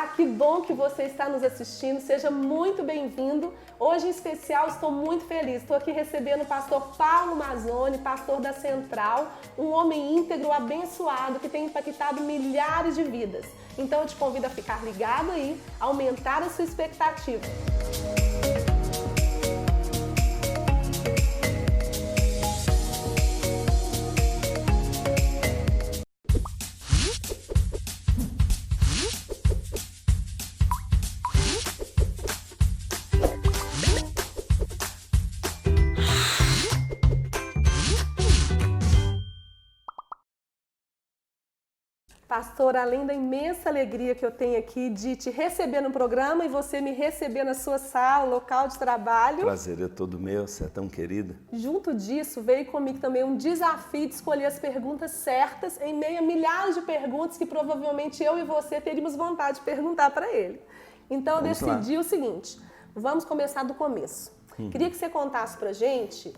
Olá, que bom que você está nos assistindo, seja muito bem-vindo. Hoje, em especial, estou muito feliz. Estou aqui recebendo o pastor Paulo Mazzoni, pastor da Central, um homem íntegro, abençoado, que tem impactado milhares de vidas. Então, eu te convido a ficar ligado aí, aumentar a sua expectativa. Pastor, além da imensa alegria que eu tenho aqui de te receber no programa e você me receber na sua sala, local de trabalho. Prazer é todo meu, você é tão querida. Junto disso, veio comigo também um desafio de escolher as perguntas certas em meio a milhares de perguntas que provavelmente eu e você teríamos vontade de perguntar para ele. Então eu decidi o seguinte, vamos começar do começo. Queria que você contasse pra gente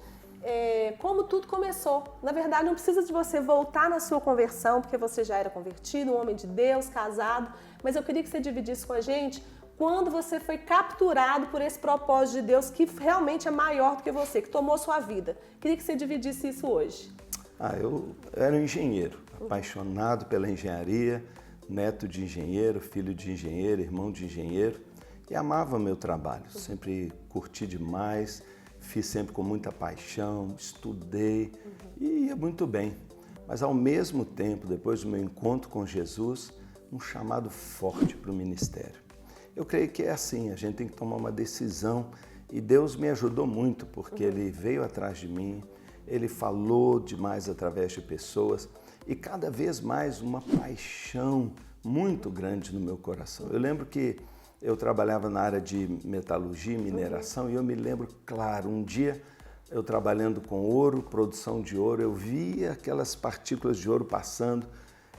como tudo começou. Na verdade, não precisa de você voltar na sua conversão, porque você já era convertido, um homem de Deus, casado, mas eu queria que você dividisse com a gente quando você foi capturado por esse propósito de Deus que realmente é maior do que você, que tomou sua vida. Queria que você dividisse isso hoje. Eu era um engenheiro, apaixonado pela engenharia, neto de engenheiro, filho de engenheiro, irmão de engenheiro, e amava meu trabalho, sempre curti demais. Fiz sempre com muita paixão, estudei e ia muito bem. Mas ao mesmo tempo, depois do meu encontro com Jesus, um chamado forte para o ministério. Eu creio que é assim, a gente tem que tomar uma decisão e Deus me ajudou muito porque Ele veio atrás de mim, Ele falou demais através de pessoas e cada vez mais uma paixão muito grande no meu coração. Eu lembro que eu trabalhava na área de metalurgia e mineração e eu me lembro, claro, um dia eu trabalhando com ouro, produção de ouro, eu via aquelas partículas de ouro passando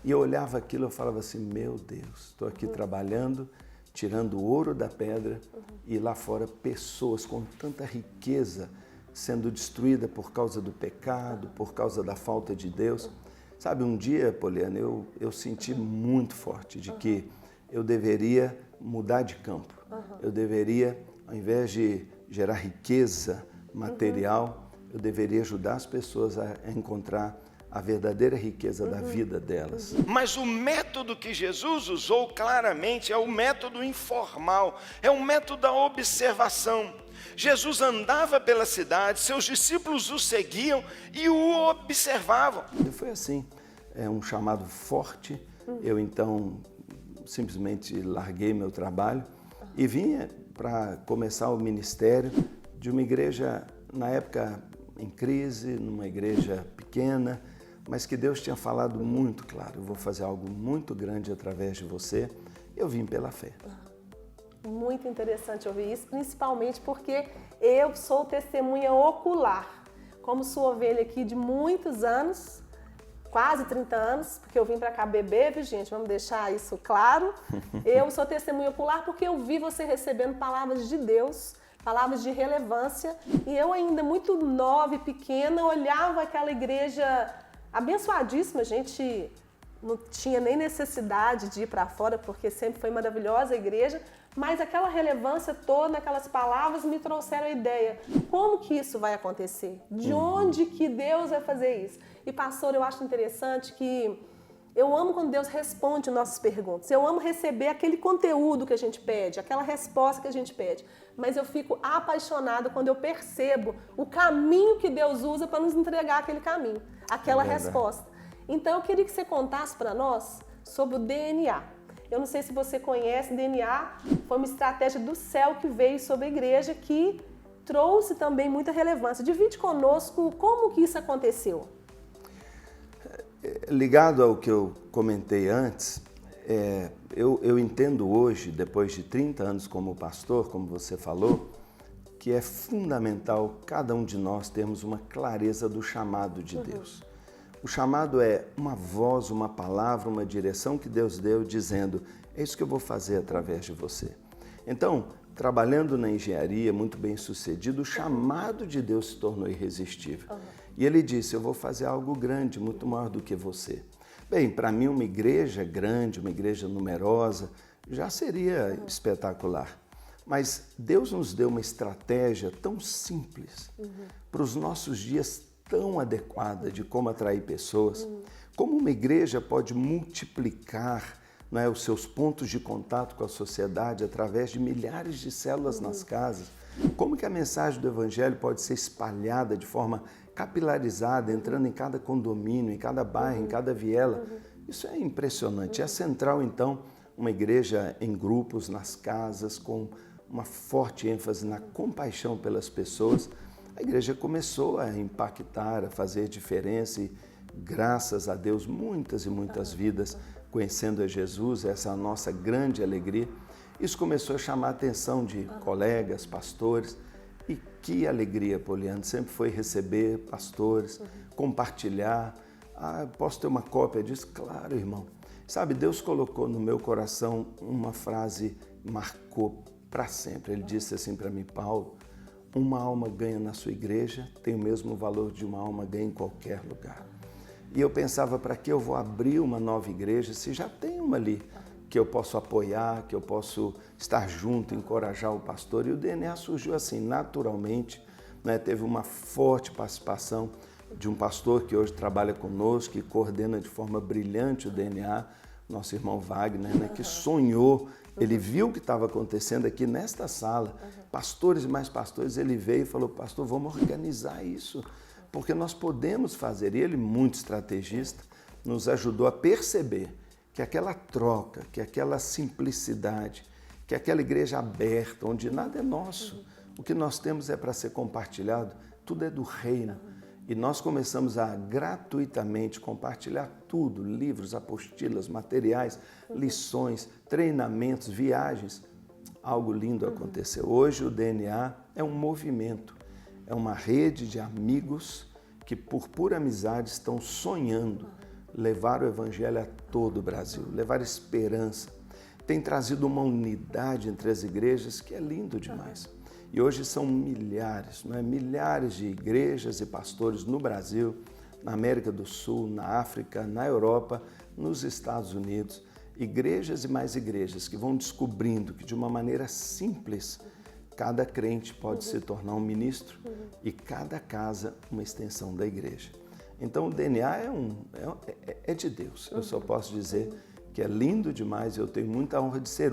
e eu olhava aquilo e eu falava assim, meu Deus, estou aqui trabalhando, tirando o ouro da pedra e lá fora pessoas com tanta riqueza sendo destruída por causa do pecado, por causa da falta de Deus. Sabe, um dia, Poliana, eu senti muito forte de que eu deveria mudar de campo. Eu deveria, ao invés de gerar riqueza material, eu deveria ajudar as pessoas a encontrar a verdadeira riqueza da vida delas. Mas o método que Jesus usou claramente é o método informal, é o método da observação. Jesus andava pela cidade, seus discípulos o seguiam e o observavam. E foi assim, um chamado forte. Eu então simplesmente larguei meu trabalho e vinha para começar o ministério de uma igreja, na época em crise, numa igreja pequena, mas que Deus tinha falado muito claro, eu vou fazer algo muito grande através de você. Eu vim pela fé. Muito interessante ouvir isso, principalmente porque eu sou testemunha ocular, como sua ovelha aqui de muitos anos, quase 30 anos, porque eu vim para cá beber, viu, gente? Vamos deixar isso claro. Eu sou testemunha ocular porque eu vi você recebendo palavras de Deus, palavras de relevância, e eu ainda muito nova e pequena olhava aquela igreja abençoadíssima, gente não tinha nem necessidade de ir para fora, porque sempre foi maravilhosa a igreja, mas aquela relevância toda, aquelas palavras me trouxeram a ideia, como que isso vai acontecer? De onde que Deus vai fazer isso? E pastor, eu acho interessante que eu amo quando Deus responde nossas perguntas, eu amo receber aquele conteúdo que a gente pede, aquela resposta que a gente pede, mas eu fico apaixonada quando eu percebo o caminho que Deus usa para nos entregar aquele caminho, aquela resposta. Então eu queria que você contasse para nós sobre o DNA. Eu não sei se você conhece, DNA foi uma estratégia do céu que veio sobre a igreja que trouxe também muita relevância. Divide conosco como que isso aconteceu. Ligado ao que eu comentei antes, eu entendo hoje, depois de 30 anos como pastor, como você falou, que é fundamental cada um de nós termos uma clareza do chamado de Deus. O chamado é uma voz, uma palavra, uma direção que Deus deu dizendo, é isso que eu vou fazer através de você. Então, trabalhando na engenharia, muito bem sucedido, o chamado de Deus se tornou irresistível. E Ele disse, eu vou fazer algo grande, muito maior do que você. Bem, para mim uma igreja grande, uma igreja numerosa, já seria espetacular. Mas Deus nos deu uma estratégia tão simples para os nossos dias, tão adequada de como atrair pessoas. Como uma igreja pode multiplicar, não é, os seus pontos de contato com a sociedade através de milhares de células nas casas. Como que a mensagem do Evangelho pode ser espalhada de forma capilarizada, entrando em cada condomínio, em cada bairro, em cada viela. Isso é impressionante. É central, então, uma igreja em grupos, nas casas, com uma forte ênfase na compaixão pelas pessoas. A igreja começou a impactar, a fazer diferença e, graças a Deus, muitas e muitas vidas conhecendo a Jesus, essa é a nossa grande alegria. Isso começou a chamar a atenção de colegas, pastores, e que alegria, Poliana, sempre foi receber pastores, compartilhar. Posso ter uma cópia disso? Claro, irmão. Sabe, Deus colocou no meu coração uma frase, marcou para sempre. Ele disse assim para mim: Paulo, uma alma ganha na sua igreja tem o mesmo valor de uma alma ganha em qualquer lugar. E eu pensava, para que eu vou abrir uma nova igreja se já tem uma ali que eu posso apoiar, que eu posso estar junto, encorajar o pastor? E o DNA surgiu assim, naturalmente, né? Teve uma forte participação de um pastor que hoje trabalha conosco, que coordena de forma brilhante o DNA, nosso irmão Wagner, né? Que sonhou, ele viu o que estava acontecendo aqui nesta sala, pastores e mais pastores, ele veio e falou: pastor, vamos organizar isso, porque nós podemos fazer. E ele, muito estrategista, nos ajudou a perceber que aquela troca, que aquela simplicidade, que aquela igreja aberta, onde nada é nosso, o que nós temos é para ser compartilhado, tudo é do reino. E nós começamos a gratuitamente compartilhar tudo, livros, apostilas, materiais, lições, treinamentos, viagens. Algo lindo aconteceu. Hoje o DNA é um movimento, é uma rede de amigos que por pura amizade estão sonhando levar o Evangelho a todo o Brasil, levar esperança. Tem trazido uma unidade entre as igrejas que é lindo demais. E hoje são milhares, não é? Milhares de igrejas e pastores no Brasil, na América do Sul, na África, na Europa, nos Estados Unidos. Igrejas e mais igrejas que vão descobrindo que de uma maneira simples cada crente pode se tornar um ministro e cada casa uma extensão da igreja. Então o DNA é de Deus. Eu só posso dizer que é lindo demais. Eu tenho muita honra de ser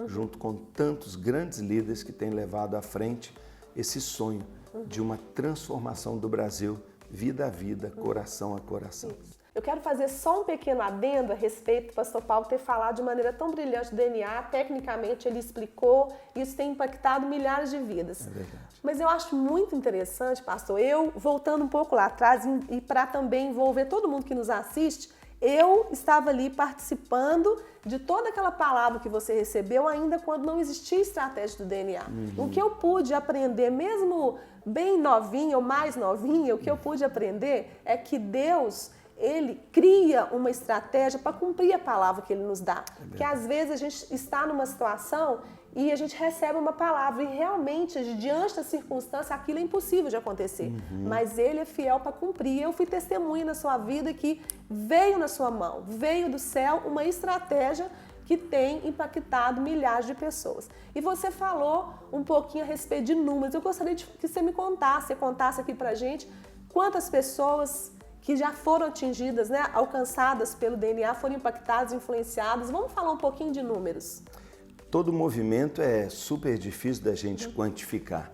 junto com tantos grandes líderes que têm levado à frente esse sonho de uma transformação do Brasil, vida a vida, coração a coração. Eu quero fazer só um pequeno adendo a respeito do pastor Paulo ter falado de maneira tão brilhante do DNA, tecnicamente ele explicou, isso tem impactado milhares de vidas. É verdade. Mas eu acho muito interessante, pastor, eu voltando um pouco lá atrás e para também envolver todo mundo que nos assiste, eu estava ali participando de toda aquela palavra que você recebeu ainda quando não existia estratégia do DNA. O que eu pude aprender, mesmo bem novinha ou mais novinha, o que eu pude aprender é que Deus, Ele cria uma estratégia para cumprir a palavra que Ele nos dá. Porque às vezes a gente está numa situação e a gente recebe uma palavra e realmente, diante da circunstância, aquilo é impossível de acontecer. Mas Ele é fiel para cumprir. Eu fui testemunha na sua vida que veio na sua mão, veio do céu uma estratégia que tem impactado milhares de pessoas. E você falou um pouquinho a respeito de números. Eu gostaria que você me contasse aqui pra gente quantas pessoas que já foram atingidas, né, alcançadas pelo DNA, foram impactadas, influenciadas. Vamos falar um pouquinho de números. Todo movimento é super difícil da gente quantificar,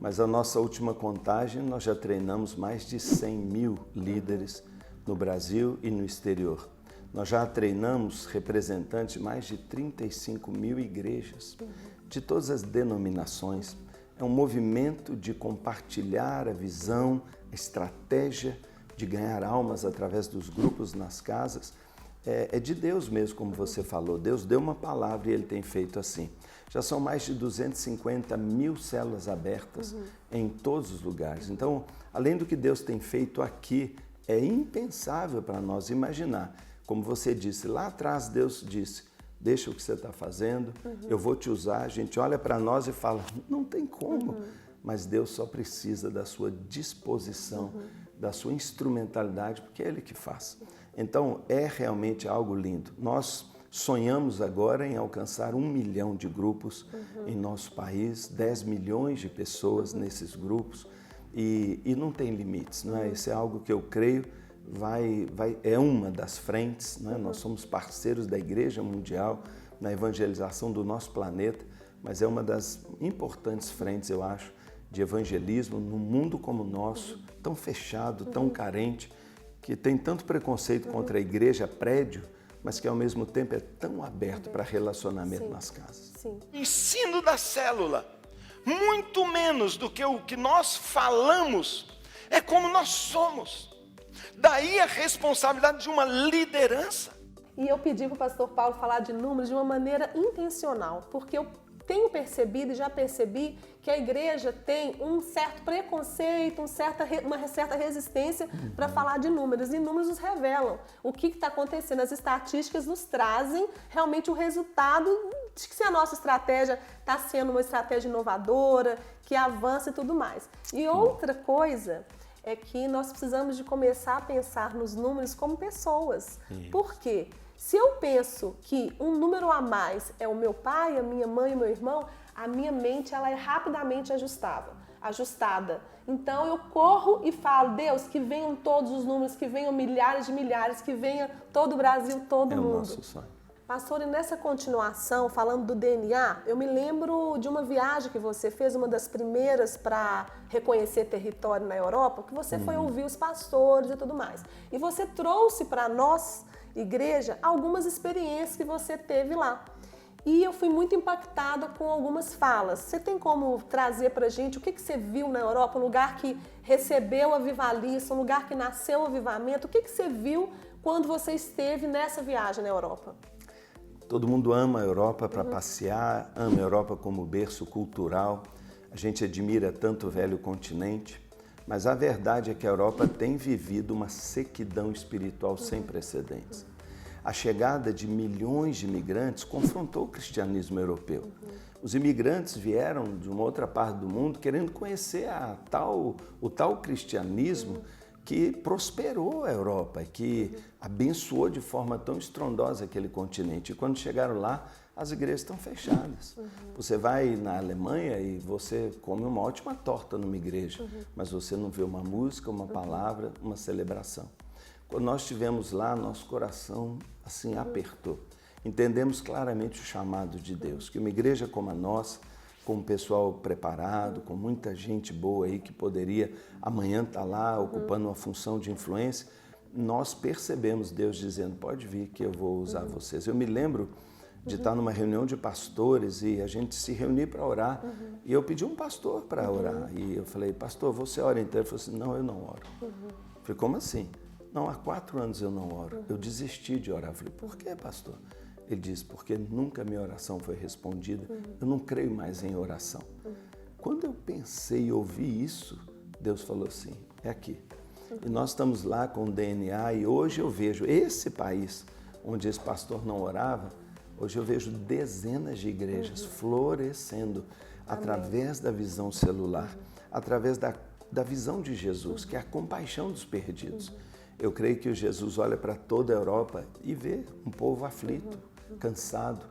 mas a nossa última contagem, nós já treinamos mais de 100 mil líderes no Brasil e no exterior. Nós já treinamos representantes de mais de 35 mil igrejas, de todas as denominações. É um movimento de compartilhar a visão, a estratégia de ganhar almas através dos grupos nas casas. É de Deus mesmo, como você falou. Deus deu uma palavra e Ele tem feito assim. Já são mais de 250 mil células abertas em todos os lugares. Então, além do que Deus tem feito aqui, é impensável para nós imaginar. Como você disse, lá atrás Deus disse: deixa o que você está fazendo, eu vou te usar. A gente olha para nós e fala: não tem como. Mas Deus só precisa da sua disposição, da sua instrumentalidade, porque é Ele que faz. Então, é realmente algo lindo. Nós Sonhamos agora em alcançar 1 milhão de grupos em nosso país, 10 milhões de pessoas nesses grupos, e não tem limites, não é? Isso é algo que eu creio é uma das frentes, não é? Nós somos parceiros da Igreja Mundial na evangelização do nosso planeta, mas é uma das importantes frentes, eu acho, de evangelismo num mundo como o nosso, tão fechado, tão carente, que tem tanto preconceito contra a igreja, prédio, mas que ao mesmo tempo é tão aberto para relacionamento nas casas. Sim. Ensino da célula, muito menos do que o que nós falamos, é como nós somos. Daí a responsabilidade de uma liderança. E eu pedi para o pastor Paulo falar de números de uma maneira intencional, porque eu tenho percebido e já percebi que a igreja tem um certo preconceito, uma certa resistência para falar de números. E números nos revelam o que está acontecendo. As estatísticas nos trazem realmente o resultado de que se a nossa estratégia está sendo uma estratégia inovadora, que avança e tudo mais. E outra coisa é que nós precisamos de começar a pensar nos números como pessoas. Por quê? Se eu penso que um número a mais é o meu pai, a minha mãe e o meu irmão, a minha mente ela é rapidamente ajustada. Então eu corro e falo, Deus, que venham todos os números, que venham milhares de milhares, que venha todo o Brasil, todo mundo. É o nosso sonho. Pastor, e nessa continuação, falando do DNA, eu me lembro de uma viagem que você fez, uma das primeiras para reconhecer território na Europa, que você foi ouvir os pastores e tudo mais. E você trouxe para nós, igreja, algumas experiências que você teve lá. E eu fui muito impactada com algumas falas. Você tem como trazer para a gente o que você viu na Europa, um lugar que recebeu avivalista, um lugar que nasceu o avivamento? O que você viu quando você esteve nessa viagem na Europa? Todo mundo ama a Europa para passear, ama a Europa como berço cultural. A gente admira tanto o velho continente, mas a verdade é que a Europa tem vivido uma sequidão espiritual sem precedentes. A chegada de milhões de imigrantes confrontou o cristianismo europeu. Os imigrantes vieram de uma outra parte do mundo querendo conhecer o tal cristianismo que prosperou a Europa, que abençoou de forma tão estrondosa aquele continente. E quando chegaram lá, as igrejas estão fechadas. Você vai na Alemanha e você come uma ótima torta numa igreja, mas você não vê uma música, uma palavra, uma celebração. Quando nós estivemos lá, nosso coração assim apertou. Entendemos claramente o chamado de Deus, que uma igreja como a nossa, com um pessoal preparado, com muita gente boa aí que poderia amanhã estar lá ocupando uma função de influência, nós percebemos Deus dizendo, pode vir que eu vou usar vocês. Eu me lembro de estar numa reunião de pastores e a gente se reunir para orar e eu pedi um pastor para orar e eu falei, pastor, você ora inteiro? Ele falou assim, não, eu não oro. Eu falei, como assim? Não, há 4 anos eu não oro, eu desisti de orar. Eu falei, por que, pastor? Ele disse, porque nunca minha oração foi respondida, eu não creio mais em oração. Quando eu pensei e ouvi isso, Deus falou assim, é aqui. E nós estamos lá com o DNA e hoje eu vejo esse país onde esse pastor não orava, hoje eu vejo dezenas de igrejas florescendo através da visão celular, através da visão de Jesus, que é a compaixão dos perdidos. Eu creio que Jesus olha para toda a Europa e vê um povo aflito, cansado,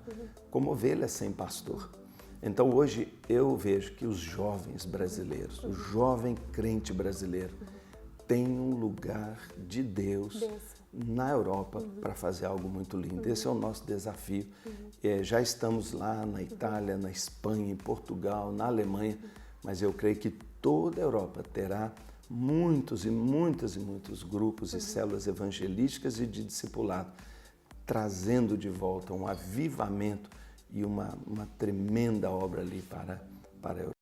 como ovelha sem pastor. Então hoje eu vejo que os jovens brasileiros, o jovem crente brasileiro, tem um lugar de Deus na Europa para fazer algo muito lindo. Esse é o nosso desafio. Já estamos lá na Itália, na Espanha, em Portugal, na Alemanha, mas eu creio que toda a Europa terá muitos grupos e células evangelísticas e de discipulado, trazendo de volta um avivamento e uma tremenda obra ali para a Europa.